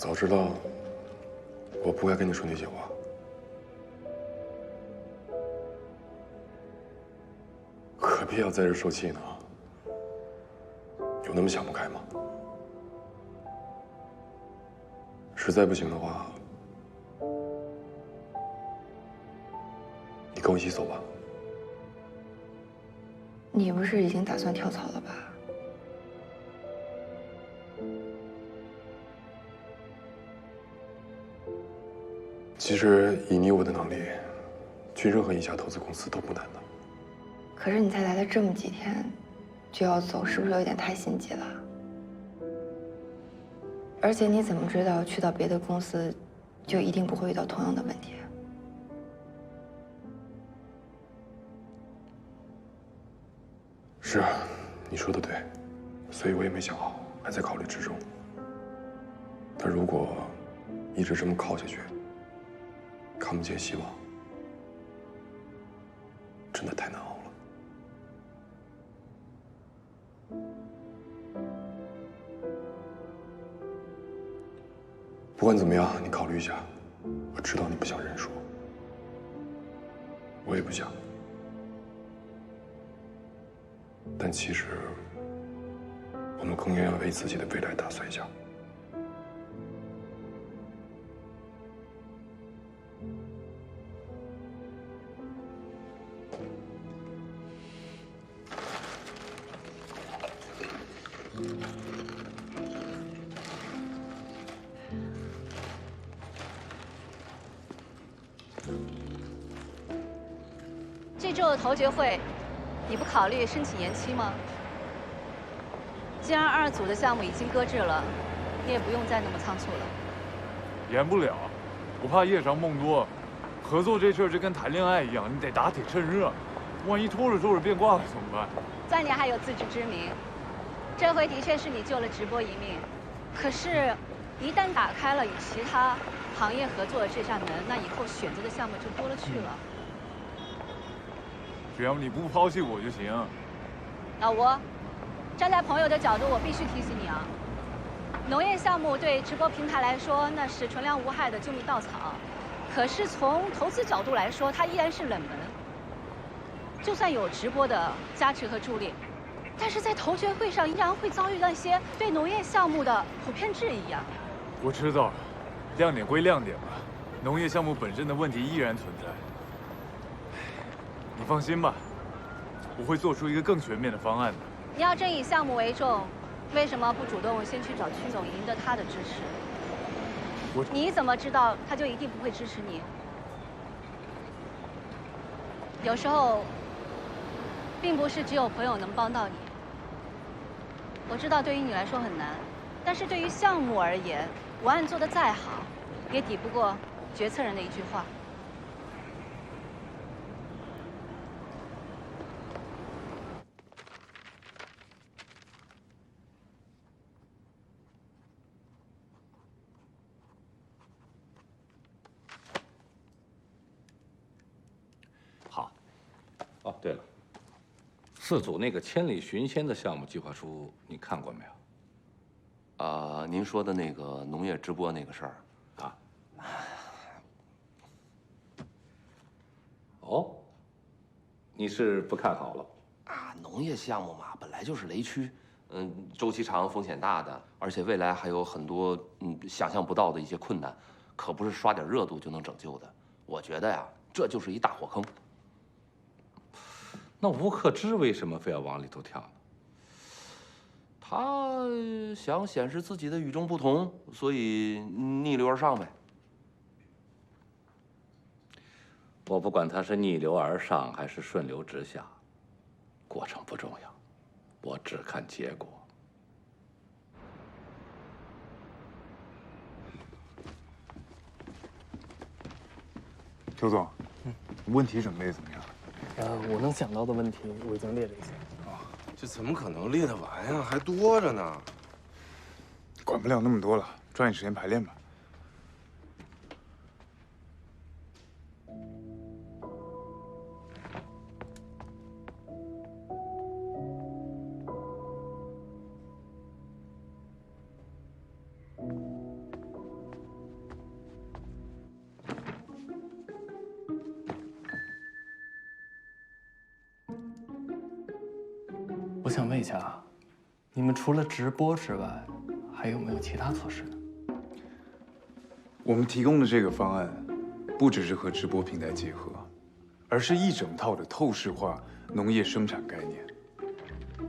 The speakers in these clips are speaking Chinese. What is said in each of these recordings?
早知道我不该跟你说那些话。何必要在这受气呢？有那么想不开吗？实在不行的话，你跟我一起走吧。你不是已经打算跳槽了吧？其实以你我的能力，去任何一家投资公司都不难的。可是你才来了这么几天，就要走，是不是有点太心急了？而且你怎么知道去到别的公司，就一定不会遇到同样的问题？是啊，你说的对，所以我也没想好，还在考虑之中。但如果一直这么靠下去，看不见希望，真的太难熬了。不管怎么样，你考虑一下。我知道你不想认输，我也不想。但其实，我们更应该为自己的未来打算一下。这周的头决会，你不考虑申请延期吗？既然2组的项目已经搁置了，你也不用再那么仓促了。延不了，我怕夜长梦多。合作这事儿就跟谈恋爱一样，你得打铁趁热。万一拖着拖着变卦了怎么办？算你还有自知之明。这回的确是你救了直播一命，可是，一旦打开了与其他行业合作的这扇门，那以后选择的项目就多了去了。只要你不抛弃我就行。老吴，站在朋友的角度，我必须提醒你啊，农业项目对直播平台来说那是纯良无害的救命稻草，可是从投资角度来说，它依然是冷门。就算有直播的加持和助力，但是在投决会上依然会遭遇那些对农业项目的普遍质疑啊。我知道了，亮点归亮点吧，农业项目本身的问题依然存在。你放心吧，我会做出一个更全面的方案的。你要真以项目为重，为什么不主动先去找曲总，赢得他的支持？你怎么知道他就一定不会支持你？有时候，并不是只有朋友能帮到你。我知道对于你来说很难，但是对于项目而言，文案做得再好，也抵不过决策人的一句话。好。哦，对了，4组那个千里寻仙的项目计划书你看过没有？您说的那个农业直播那个事儿，啊？哦，你是不看好了？农业项目嘛，本来就是雷区，周期长、风险大的，而且未来还有很多想象不到的一些困难，可不是刷点热度就能拯救的。我觉得呀，这就是一大火坑。那吴克之为什么非要往里头跳呢？他想显示自己的与众不同，所以逆流而上呗。我不管他是逆流而上还是顺流直下，过程不重要，我只看结果。邱总，问题准备怎么样？我能想到的问题我已经列了一下。这怎么可能列得完呀？还多着呢。管不了那么多了，抓紧时间排练吧。想问一下啊，你们除了直播之外，还有没有其他措施？我们提供的这个方案，不只是和直播平台结合，而是一整套的透视化农业生产概念。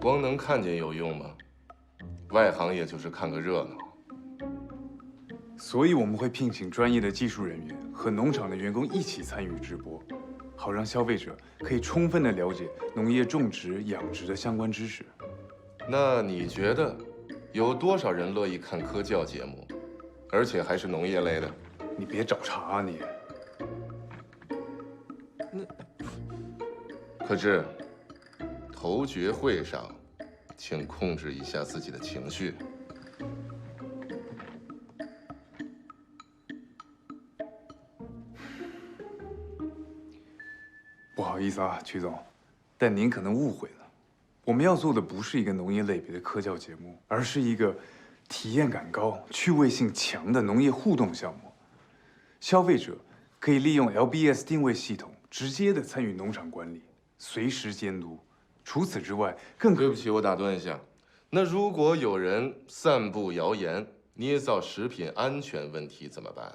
光能看见有用吗？外行也就是看个热闹。所以我们会聘请专业的技术人员和农场的员工一起参与直播，好让消费者可以充分的了解农业种植、养殖的相关知识。那你觉得有多少人乐意看科教节目，而且还是农业类的？你别找茬啊你！可是，头决会上，请控制一下自己的情绪。不好意思啊，曲总，但您可能误会了。我们要做的不是一个农业类别的科教节目，而是一个体验感高、趣味性强的农业互动项目。消费者可以利用 LBS 定位系统直接的参与农场管理，随时监督。除此之外，对不起，我打断一下。那如果有人散布谣言，捏造食品安全问题怎么办？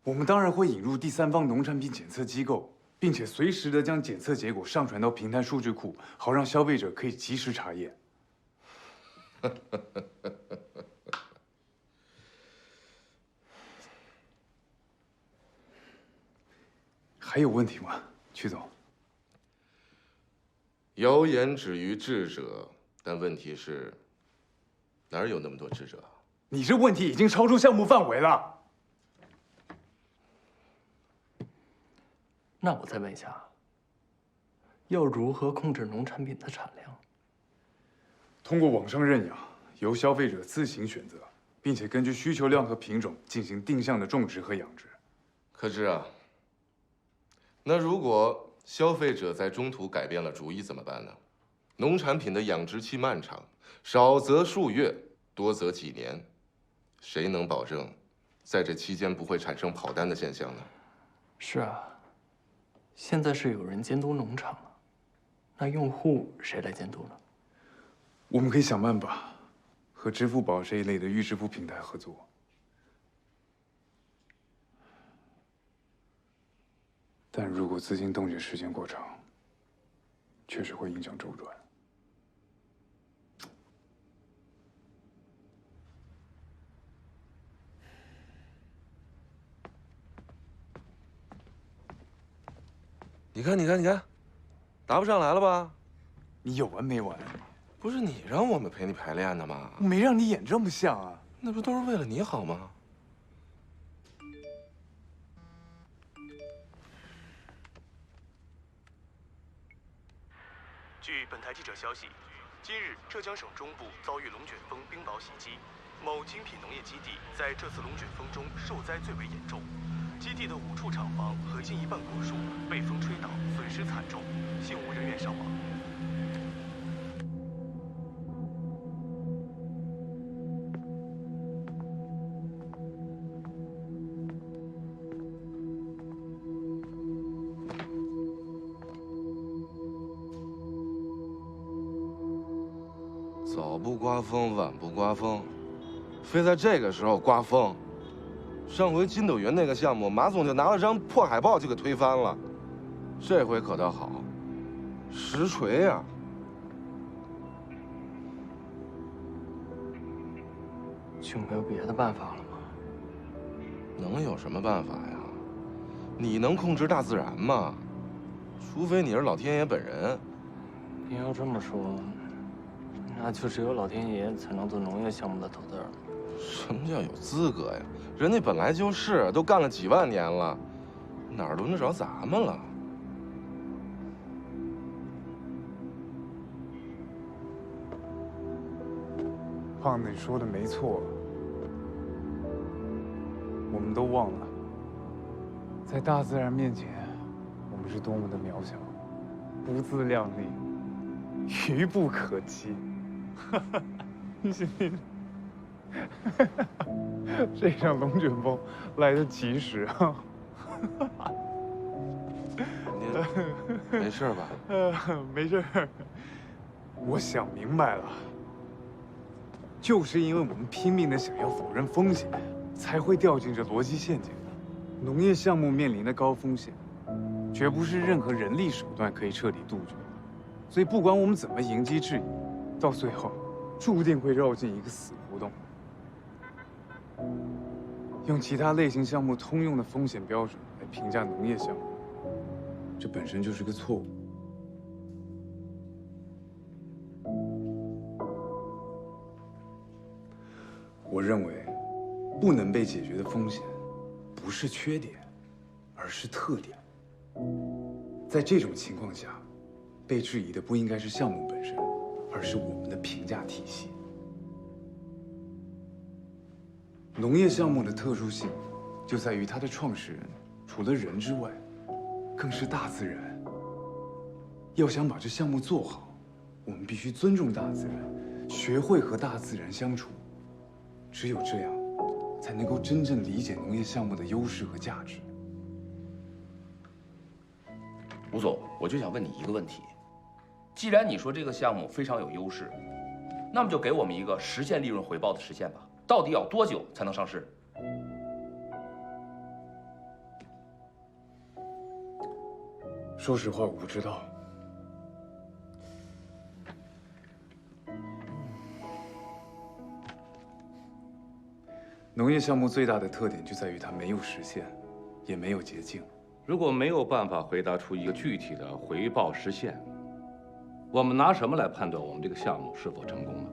我们当然会引入第三方农产品检测机构，并且随时的将检测结果上传到平台数据库，好让消费者可以及时查验。还有问题吗，曲总？谣言止于智者，但问题是，哪有那么多智者？你这问题已经超出项目范围了。那我再问一下，要如何控制农产品的产量？通过网上认养，由消费者自行选择，并且根据需求量和品种进行定向的种植和养殖。可是啊，那如果消费者在中途改变了主意怎么办呢？农产品的养殖期漫长，少则数月，多则几年，谁能保证在这期间不会产生跑单的现象呢？是啊，现在是有人监督农场了，那用户谁来监督呢？我们可以想办法和支付宝这一类的预支付平台合作。但如果资金冻结时间过长，确实会影响周转。你看，你看，你看，答不上来了吧？你有完没完？不是你让我们陪你排练的吗？我没让你演这么像啊！那不都是为了你好吗？据本台记者消息，今日浙江省中部遭遇龙卷风冰雹袭击，某精品农业基地在这次龙卷风中受灾最为严重。基地的5处厂房和近1半果树被风吹倒，损失惨重，幸无人员伤亡。早不刮风，晚不刮风，非在这个时候刮风。上回金斗园那个项目，马总就拿了张破海报就给推翻了。这回可倒好，实锤呀！就没有别的办法了吗？能有什么办法呀？你能控制大自然吗？除非你是老天爷本人。你要这么说，那就只有老天爷才能做农业项目的头子了。什么叫有资格呀？人家本来就是，都干了几万年了，哪儿轮得着咱们了？胖子，你说的没错，我们都忘了，在大自然面前，我们是多么的渺小，不自量力，愚不可及。你信不信？这场龙卷风来得及时啊！您没事吧？没事。我想明白了，就是因为我们拼命的想要否认风险，才会掉进这逻辑陷阱的。农业项目面临的高风险，绝不是任何人力手段可以彻底杜绝的。所以，不管我们怎么迎击质疑，到最后，注定会绕进一个死胡同。用其他类型项目通用的风险标准来评价农业项目，这本身就是个错误。我认为，不能被解决的风险，不是缺点，而是特点。在这种情况下，被质疑的不应该是项目本身，而是我们的评价体系。农业项目的特殊性，就在于它的创始人除了人之外，更是大自然。要想把这项目做好，我们必须尊重大自然，学会和大自然相处。只有这样，才能够真正理解农业项目的优势和价值。吴总，我就想问你一个问题：既然你说这个项目非常有优势，那么就给我们一个实现利润回报的时限吧。到底要多久才能上市？说实话，我不知道。农业项目最大的特点就在于它没有实现，也没有捷径。如果没有办法回答出一个具体的回报实现，我们拿什么来判断我们这个项目是否成功呢？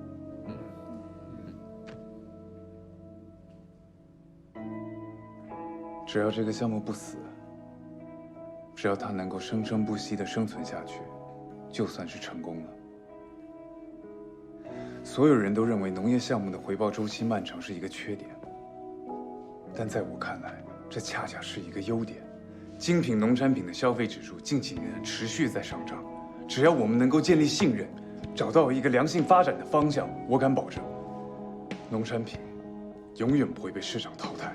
只要这个项目不死，只要它能够生生不息地生存下去，就算是成功了。所有人都认为农业项目的回报周期漫长是一个缺点，但在我看来，这恰恰是一个优点。精品农产品的消费指数近几年持续在上涨，只要我们能够建立信任，找到一个良性发展的方向，我敢保证，农产品永远不会被市场淘汰。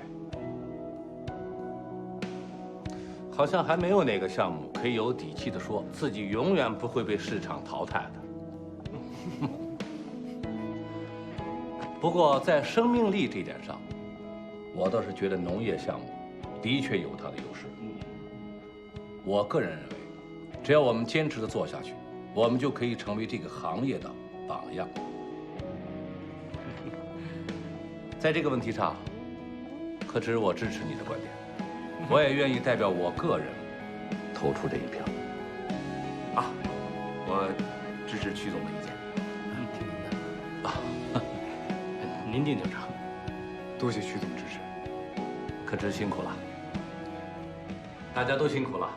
好像还没有哪个项目可以有底气地说自己永远不会被市场淘汰的。不过在生命力这点上，我倒是觉得农业项目的确有它的优势。我个人认为，只要我们坚持地做下去，我们就可以成为这个行业的榜样。在这个问题上，可知我支持你的观点。我也愿意代表我个人投出这一票。啊，我支持曲总的意见。您定就成。多谢曲总支持。可知辛苦了，大家都辛苦了。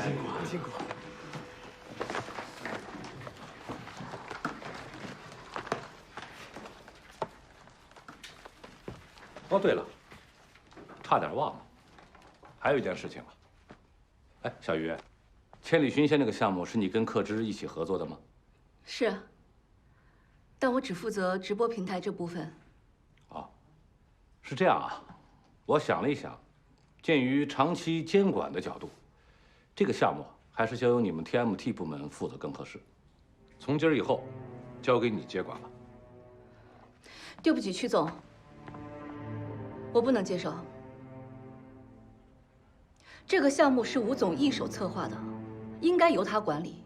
辛苦了，辛苦了。哦，对了，差点忘了，还有一件事情了。哎，小鱼，千里寻仙那个项目是你跟克之一起合作的吗？是啊，但我只负责直播平台这部分。哦，是这样啊。我想了一想，鉴于长期监管的角度，这个项目还是交由你们 TMT 部门负责更合适。从今儿以后，交给你接管了。对不起，曲总，我不能接受。这个项目是吴总一手策划的，应该由他管理。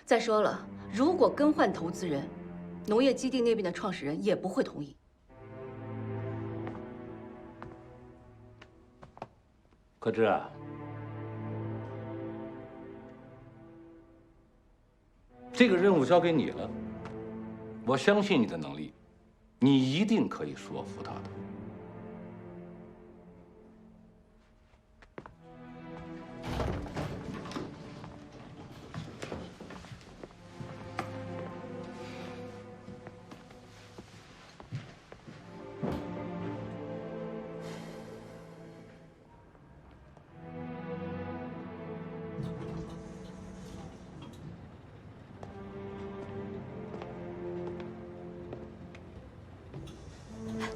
再说了，如果更换投资人，农业基地那边的创始人也不会同意。可知啊，这个任务交给你了，我相信你的能力，你一定可以说服他的。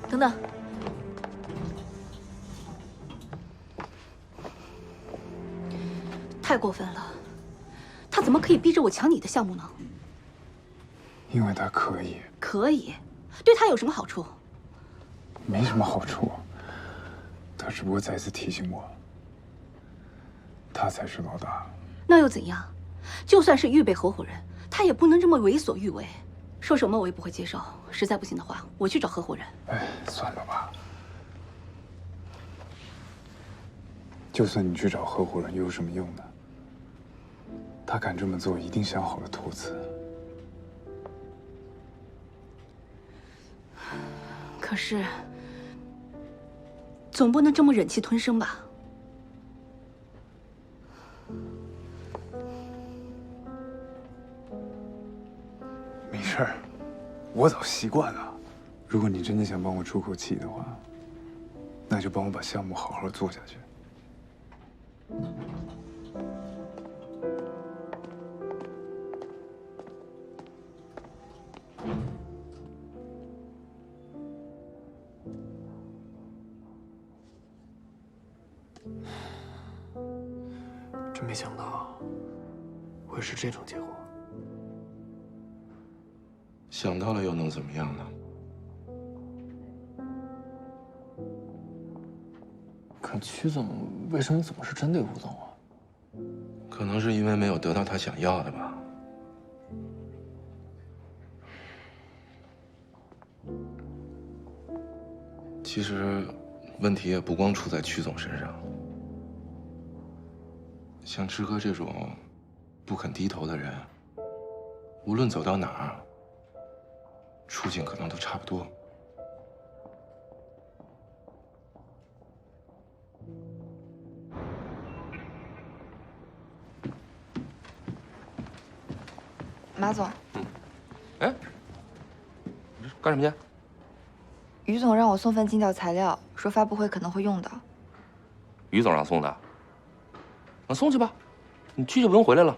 等等，太过分了！他怎么可以逼着我抢你的项目呢？因为他可以。可以，对他有什么好处？没什么好处，他只不过再次提醒我，他才是老大。那又怎样？就算是预备合伙人，他也不能这么为所欲为。说什么我也不会接受。实在不行的话，我去找合伙人。哎，算了吧。就算你去找合伙人，又有什么用呢？他敢这么做，一定想好了托辞。可是，总不能这么忍气吞声吧？没事儿，我早习惯了。如果你真的想帮我出口气的话，那就帮我把项目好好做下去。真没想到会是这种结果。想到了又能怎么样呢？可曲总为什么总是针对吴总啊？可能是因为没有得到他想要的吧。其实，问题也不光出在曲总身上。像志哥这种不肯低头的人，无论走到哪儿，处境可能都差不多。马总，哎，你这干什么去？于总让我送份尽调材料，说发布会可能会用到。于总让送的，那送去吧，你去就不用回来了。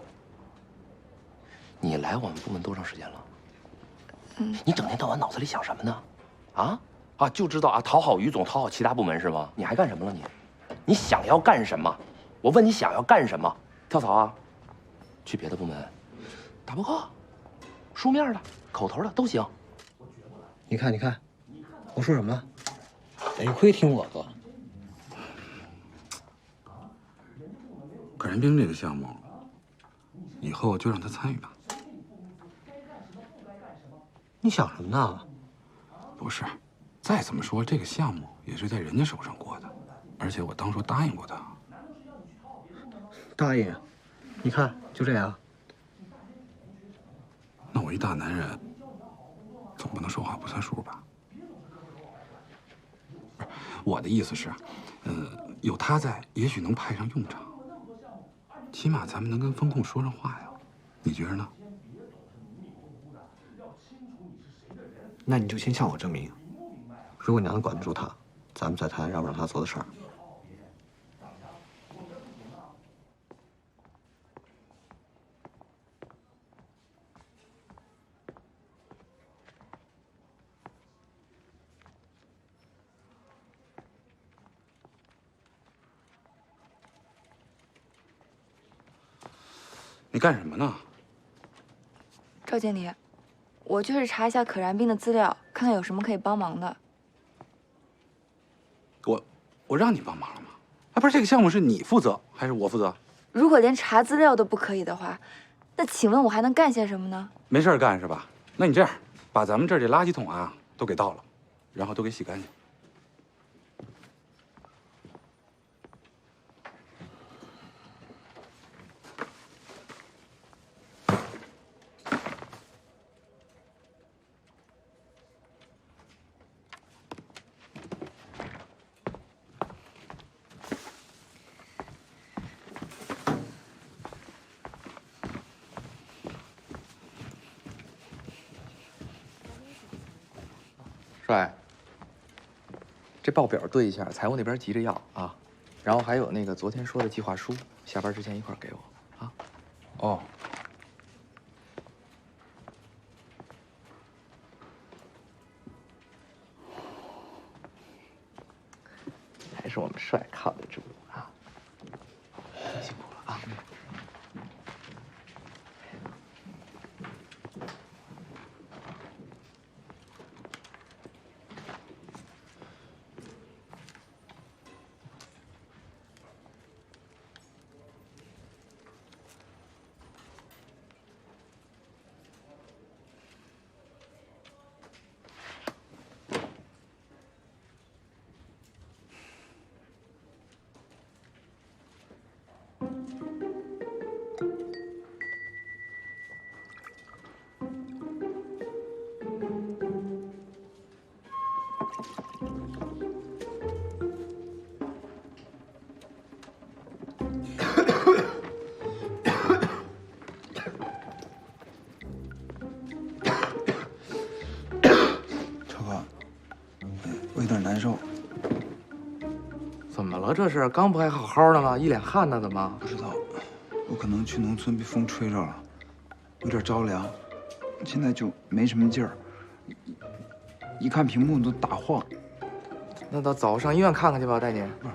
你来我们部门多长时间了？你整天到晚脑子里想什么呢？啊，就知道啊，讨好于总，讨好其他部门是吗？你还干什么了你？你想要干什么？我问你想要干什么？跳槽啊？去别的部门打报告，书面的、口头的都行。你看，我说什么了？得亏听我的。可燃冰这个项目，以后就让他参与吧。你想什么呢？不是，再怎么说这个项目也是在人家手上过的，而且我当初答应过他。答应？你看，就这样。那我一大男人，总不能说话不算数吧？不是，我的意思是，有他在，也许能派上用场。起码咱们能跟风控说上话呀，你觉着呢？那你就先向我证明，如果你能管得住他，咱们再谈让不让他做的事儿。你干什么呢？赵经理，我就是查一下可燃冰的资料，看看有什么可以帮忙的。我让你帮忙了吗？啊，不是，这个项目是你负责还是我负责？如果连查资料都不可以的话，那请问我还能干些什么呢？没事干是吧？那你这样，把咱们这儿这垃圾桶啊都给倒了，然后都给洗干净。帅，这报表对一下，财务那边急着要啊，然后还有那个昨天说的计划书，下班之前一块儿给我啊。哦。还是我们帅靠得住啊，辛苦了啊。我有点难受。怎么了？这是刚不还好好的吗？一脸汗呢，怎么？不知道，我可能去农村被风吹着了，有点着凉，现在就没什么劲儿。一看屏幕都打晃。那走上医院看看去吧，带你。不是，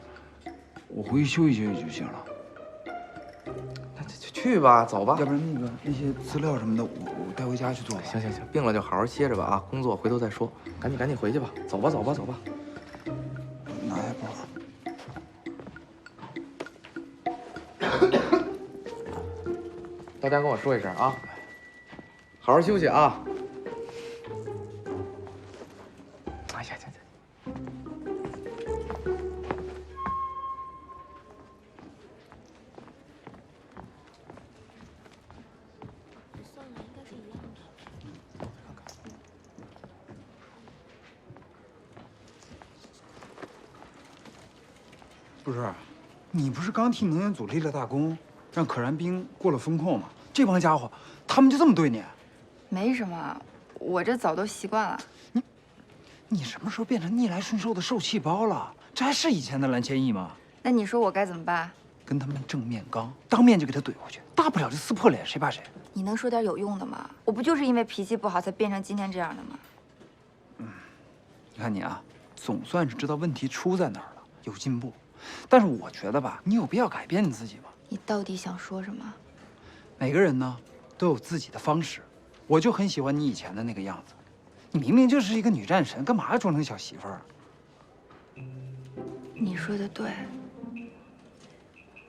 我回去休息休息就行了。那就去吧，走吧。要不然那些资料什么的，我带回家去做吧。行，病了就好好歇着吧啊，工作回头再说。赶紧回去吧，走吧。拿下包。到家跟我说一声啊，好好休息啊。哎呀，不是，你不是刚替能源组立了大功，让可燃冰过了风控吗？这帮家伙，他们就这么对你？没什么，我这早都习惯了。你什么时候变成逆来顺受的受气包了？这还是以前的蓝千亿吗？那你说我该怎么办？跟他们正面刚，当面就给他怼回去，大不了就撕破脸，谁怕谁？你能说点有用的吗？我不就是因为脾气不好才变成今天这样的吗？你看你啊，总算是知道问题出在哪儿了，有进步。但是我觉得吧，你有必要改变你自己吗？你到底想说什么？每个人呢都有自己的方式，我就很喜欢你以前的那个样子。你明明就是一个女战神，干嘛要装成小媳妇儿？你说的对，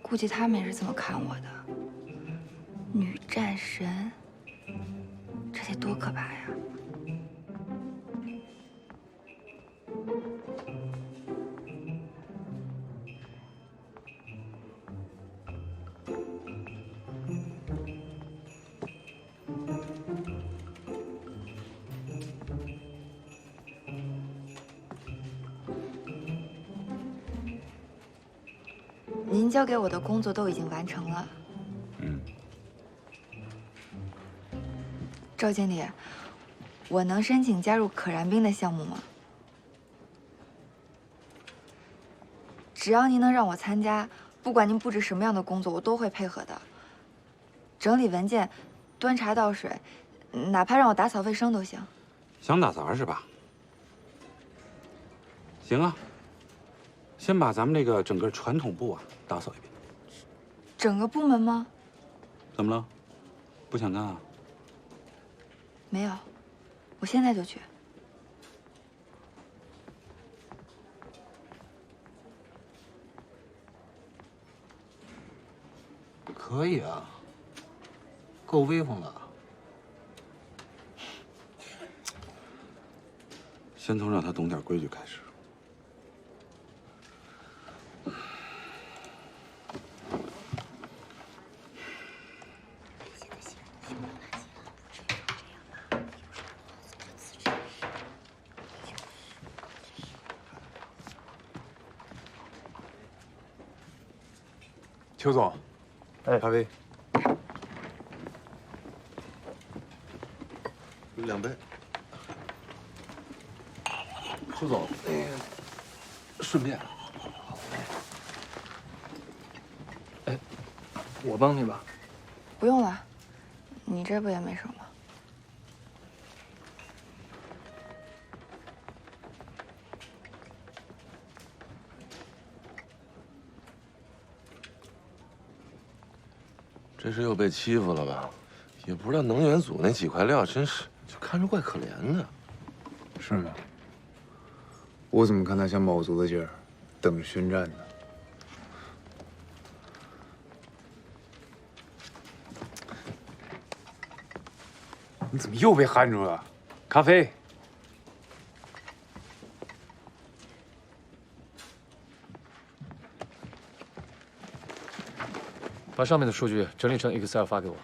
估计他们也是这么看我的。女战神，这得多可怕呀！您交给我的工作都已经完成了。赵经理，我能申请加入可燃冰的项目吗？只要您能让我参加，不管您布置什么样的工作，我都会配合的。整理文件、端茶倒水，哪怕让我打扫卫生都行。想打杂是吧？行啊，先把咱们这个整个传统部啊打扫一遍。整个部门吗？怎么了？不想干啊？没有，我现在就去。可以啊，够威风的。先从让他懂点规矩开始。邱总，咖啡。2杯。邱总，顺便，我帮你吧。不用了，你这不也没什么。这是又被欺负了吧？也不知道能源组那几块料，真是就看着怪可怜的。是吗？我怎么看他像卯足了劲儿，等着宣战呢？你怎么又被喊住了？咖啡。把上面的数据整理成 Excel 发给我。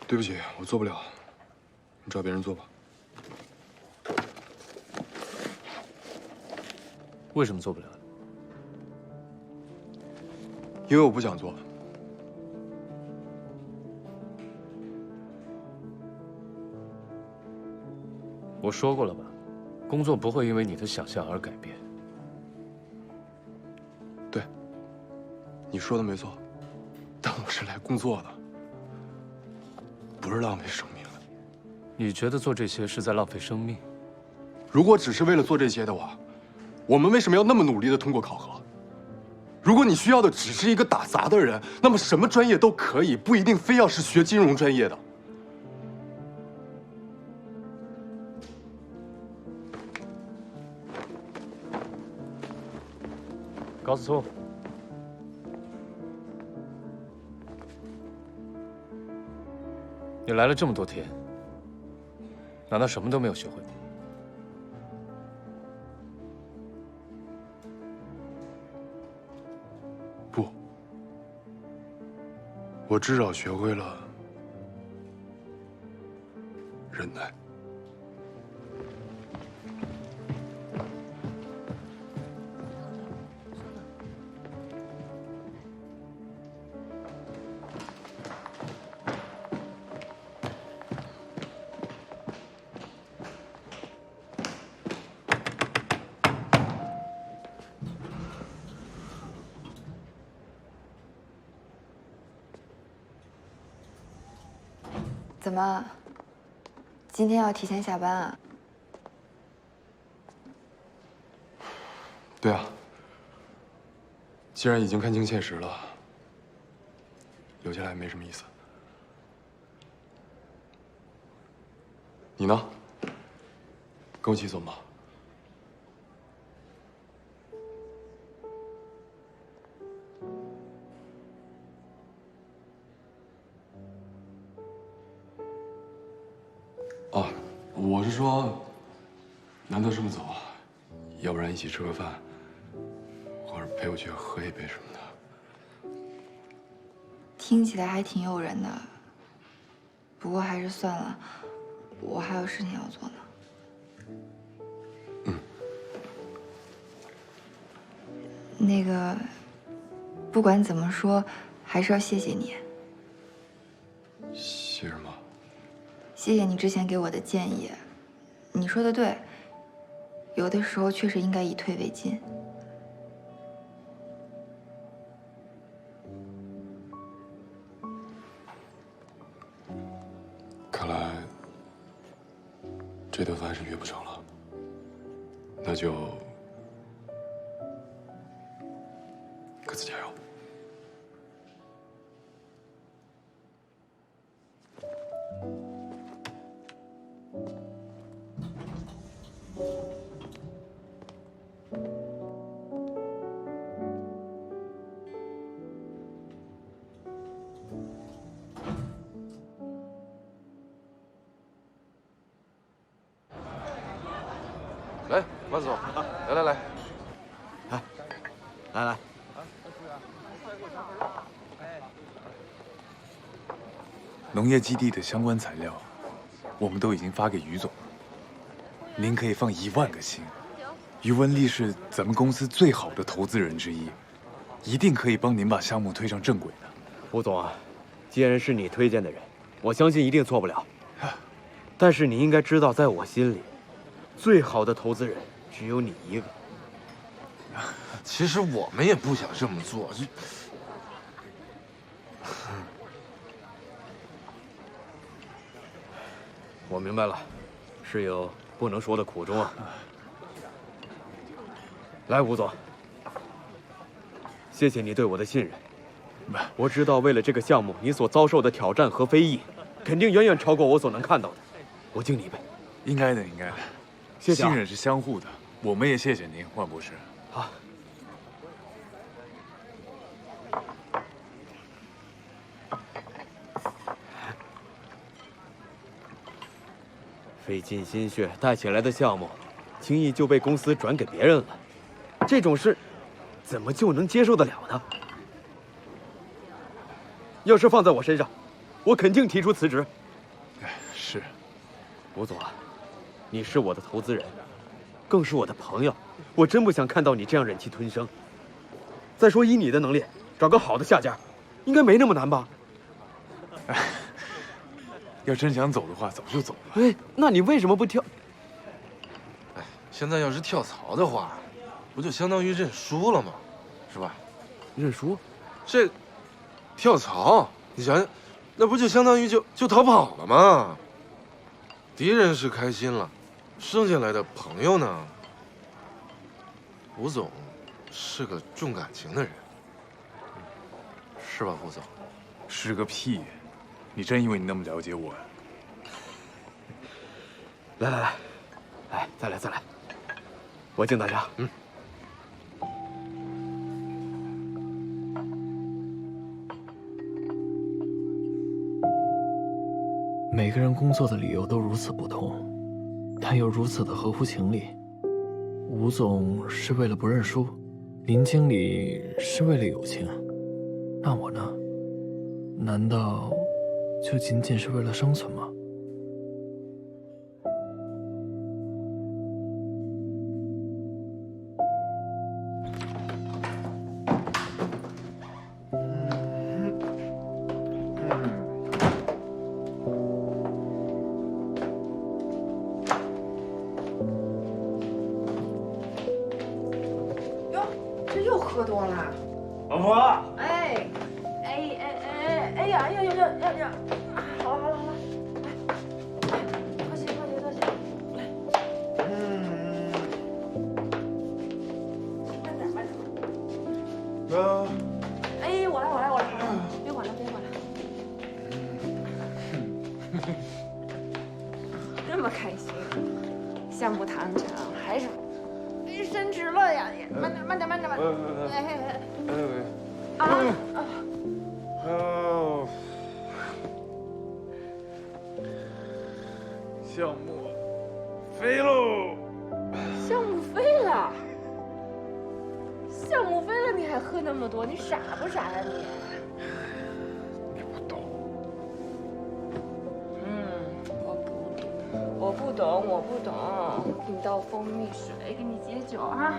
对不起，我做不了，你找别人做吧。为什么做不了？因为我不想做。我说过了吧，工作不会因为你的想象而改变。对，你说的没错，但我是来工作的，不是浪费生命的。你觉得做这些是在浪费生命？如果只是为了做这些的话，我们为什么要那么努力的通过考核？如果你需要的只是一个打杂的人，那么什么专业都可以，不一定非要是学金融专业的。高思聪，你来了这么多天，难道什么都没有学会吗？不，我至少学会了忍耐。怎么，今天要提前下班啊？对啊，既然已经看清现实了，留下来也没什么意思。你呢？跟我一起走吗？啊，我是说，难得这么早啊，要不然一起吃个饭，或者陪我去喝一杯什么的。听起来还挺诱人的，不过还是算了，我还有事情要做呢。那个，不管怎么说，还是要谢谢你。谢什么？谢谢你之前给我的建议，你说的对，有的时候确实应该以退为进。看来这顿饭是约不成了，那就各自加油。来，万总，来来来，来，农业基地的相关材料，我们都已经发给于总了。您可以放10000个心，于文丽是咱们公司最好的投资人之一，一定可以帮您把项目推上正轨的。吴总啊，既然是你推荐的人，我相信一定错不了。但是你应该知道，在我心里，最好的投资人只有你一个。其实我们也不想这么做，我明白了，是有不能说的苦衷啊。来，吴总，谢谢你对我的信任。我知道，为了这个项目，你所遭受的挑战和非议，肯定远远超过我所能看到的。我敬你一杯。应该的，应该的。谢谢啊。信任是相互的，我们也谢谢您，万博士。好。费尽心血带起来的项目，轻易就被公司转给别人了，这种事，怎么就能接受得了呢？要是放在我身上，我肯定提出辞职。是，吴总啊，你是我的投资人，更是我的朋友，我真不想看到你这样忍气吞声。再说，以你的能力，找个好的下家，应该没那么难吧？要真想走的话，早就走了。哎，那你为什么不挑？现在要是跳槽的话，不就相当于认输了吗？是吧？认输？这跳槽，你想想，那不就相当于就逃跑了吗？敌人是开心了，剩下来的朋友呢？吴总是个重感情的人，是吧，吴总？是个屁！你真以为你那么了解我呀？来，再来，我敬大家。每个人工作的理由都如此不同，但又如此的合乎情理。吴总是为了不认输，林经理是为了友情，那我呢？难道就仅仅是为了生存吗？喝多了，老婆。哎呀！好了，来，喝起，来。慢点。哎，我来，别管了。这么开心，项目谈成还是升职了呀！慢点。项目飞喽！项目飞了，你还喝那么多，你傻不傻呀你？你不懂。我不懂。给你倒蜂蜜水，给你解酒啊。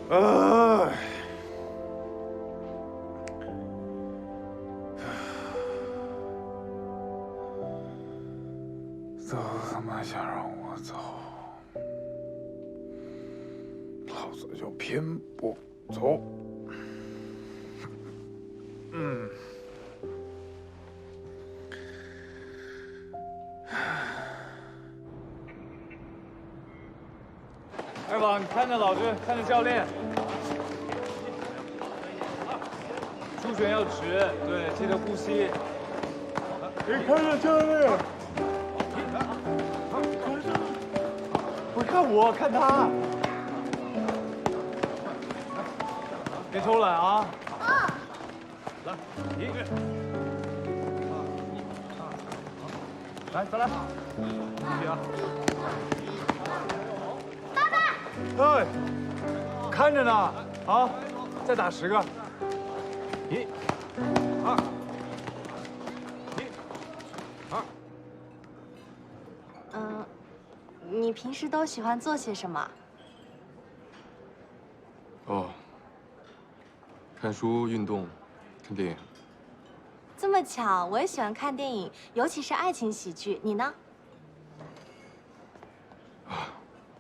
哎，都他妈想让我走，老子就偏不走。二宝，你看着老师，看着教练。出拳要直，对，记得呼吸。你看着教练。不看我，看他。别偷懒啊！来，一个。来，再来。起啊！哎，看着呢，啊，再打10个。1、2、1、2。你平时都喜欢做些什么？哦，看书、运动、看电影。这么巧，我也喜欢看电影，尤其是爱情喜剧。你呢？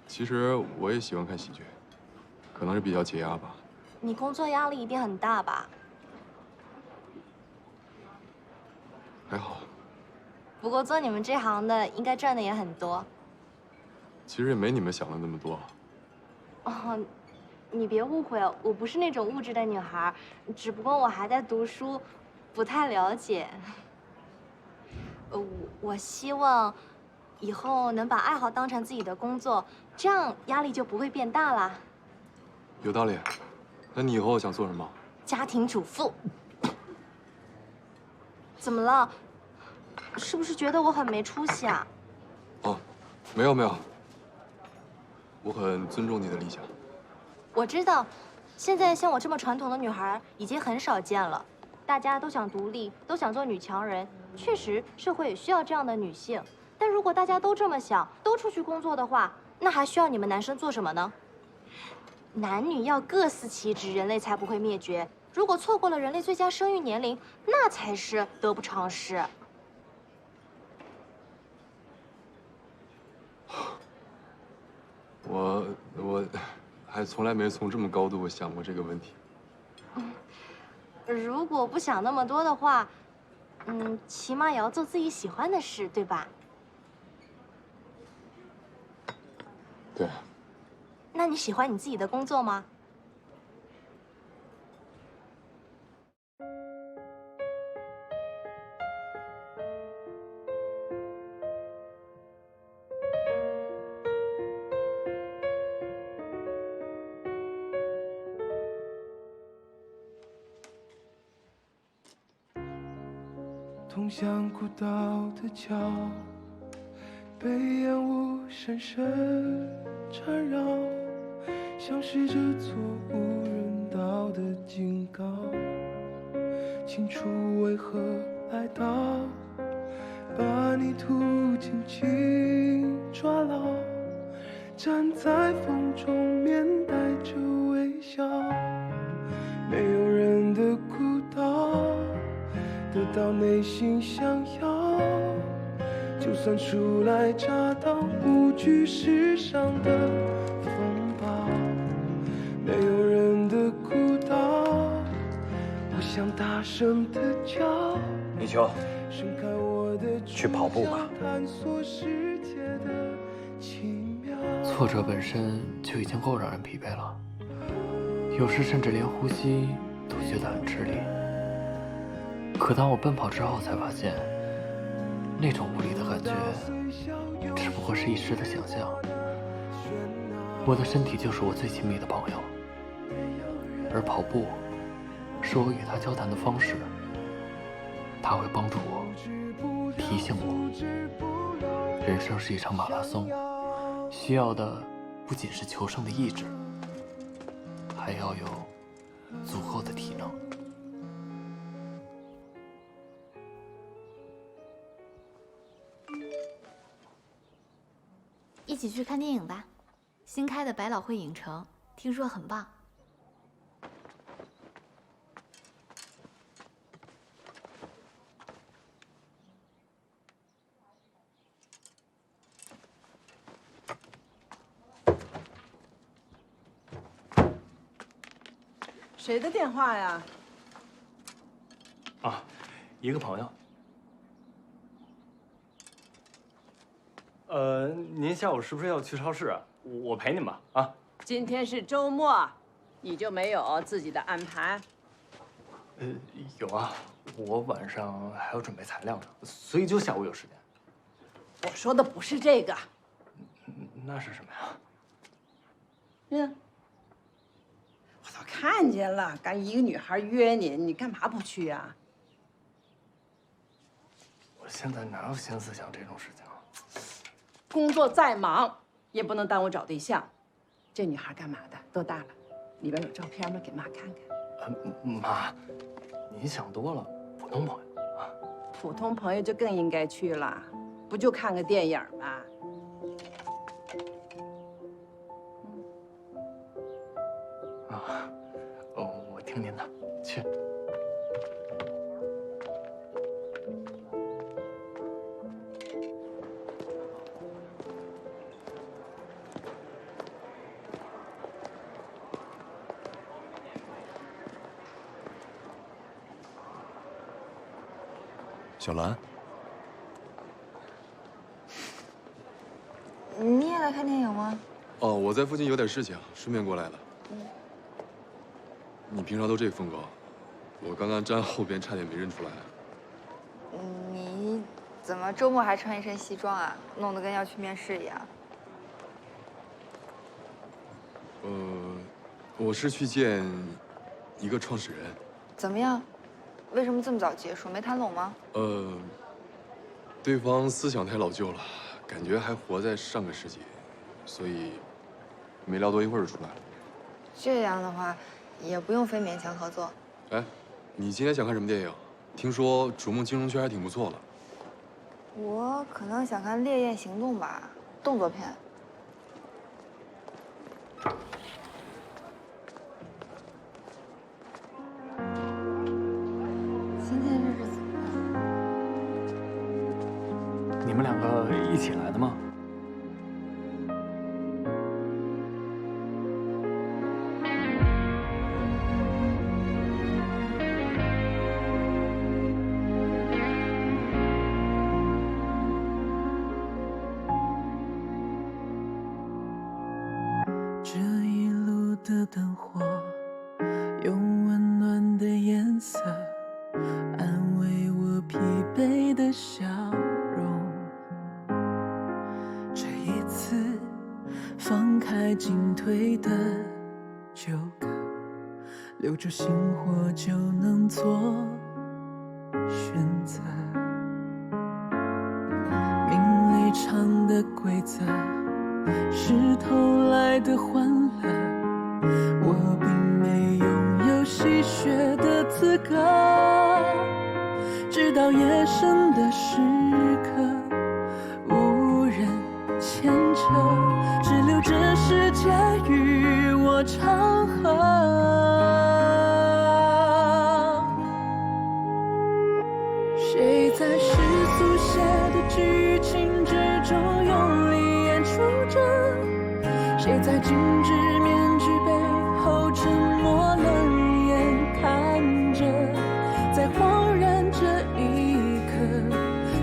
其实我也喜欢看喜剧，可能是比较解压吧。你工作压力一定很大吧？还好，不过做你们这行的，应该赚的也很多。其实也没你们想的那么多。哦，你别误会，我不是那种物质的女孩，只不过我还在读书，不太了解。我希望以后能把爱好当成自己的工作，这样压力就不会变大啦。有道理。那你以后想做什么？家庭主妇。怎么了？是不是觉得我很没出息啊？哦，没有。我很尊重你的理想。我知道，现在像我这么传统的女孩已经很少见了，大家都想独立，都想做女强人。确实，社会也需要这样的女性。但如果大家都这么想，都出去工作的话，那还需要你们男生做什么呢？男女要各司其职，人类才不会灭绝。如果错过了人类最佳生育年龄，那才是得不偿失。我还从来没从这么高度想过这个问题。如果不想那么多的话，起码也要做自己喜欢的事，对吧？对。那你喜欢你自己的工作吗？通向古道的桥，被烟雾深深缠绕，像是这座无人岛的警告。清楚为何来到，把你途紧紧抓牢，站在风中面带着微笑，没有人的孤岛。得到内心想要，就算初来乍到，无惧世上的风暴。没有人的孤岛，我想大声的叫。泥鳅，去跑步吧。挫折本身就已经够让人疲惫了，有时甚至连呼吸都觉得很吃力。可当我奔跑之后，才发现，那种无力的感觉，只不过是一时的想象。我的身体就是我最亲密的朋友，而跑步，是我与他交谈的方式。他会帮助我，提醒我，人生是一场马拉松，需要的不仅是求胜的意志，还要有足够的体能。一起去看电影吧，新开的百老汇影城，听说很棒。谁的电话呀？啊，一个朋友。您下午是不是要去超市啊？我陪您吧。啊，今天是周末，你就没有自己的安排？有啊，我晚上还要准备材料呢，所以就下午有时间。我说的不是这个。那是什么呀？我都看见了，刚一个女孩约你，你干嘛不去呀？我现在哪有心思想这种事情？工作再忙，也不能耽误找对象。这女孩干嘛的？多大了？里边有照片吗？给妈看看。妈，您想多了，普通朋友啊。普通朋友就更应该去了，不就看个电影吗？啊，我听您的，去。小兰，你也来看电影吗？哦，我在附近有点事情，顺便过来的。你平常都这风格，我刚刚站后边差点没认出来。你怎么周末还穿一身西装啊？弄得跟要去面试一样。我是去见一个创始人。怎么样？为什么这么早结束？没谈拢吗？对方思想太老旧了，感觉还活在上个世纪，所以没聊多一会儿就出来了。这样的话，也不用非勉强合作。哎，你今天想看什么电影？听说逐梦金融圈还挺不错的。我可能想看《烈焰行动》吧，动作片。今天这是怎么你们两个一起来的吗？灯火，用温暖的颜色安慰我疲惫的笑容。这一次放开进退的纠葛，留住星火就能做选择。名利场的规则是偷来的欢乐，我并没拥有戏谑的资格。直到夜深的时刻，无人牵扯，只留这世界与我长河。谁在世俗写的剧情之中用力演出着？谁在精致面具背后沉默冷眼看着？在恍然这一刻，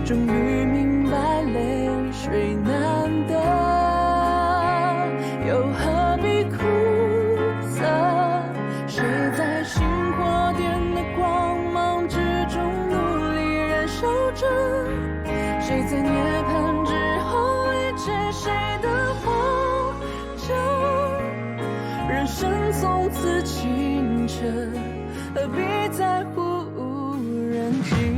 终于明白泪水难得，又何必苦涩？谁在星火点的光芒之中努力燃烧着？谁在涅槃之后理解谁的活着？人生从此清澈，何必在乎无人记？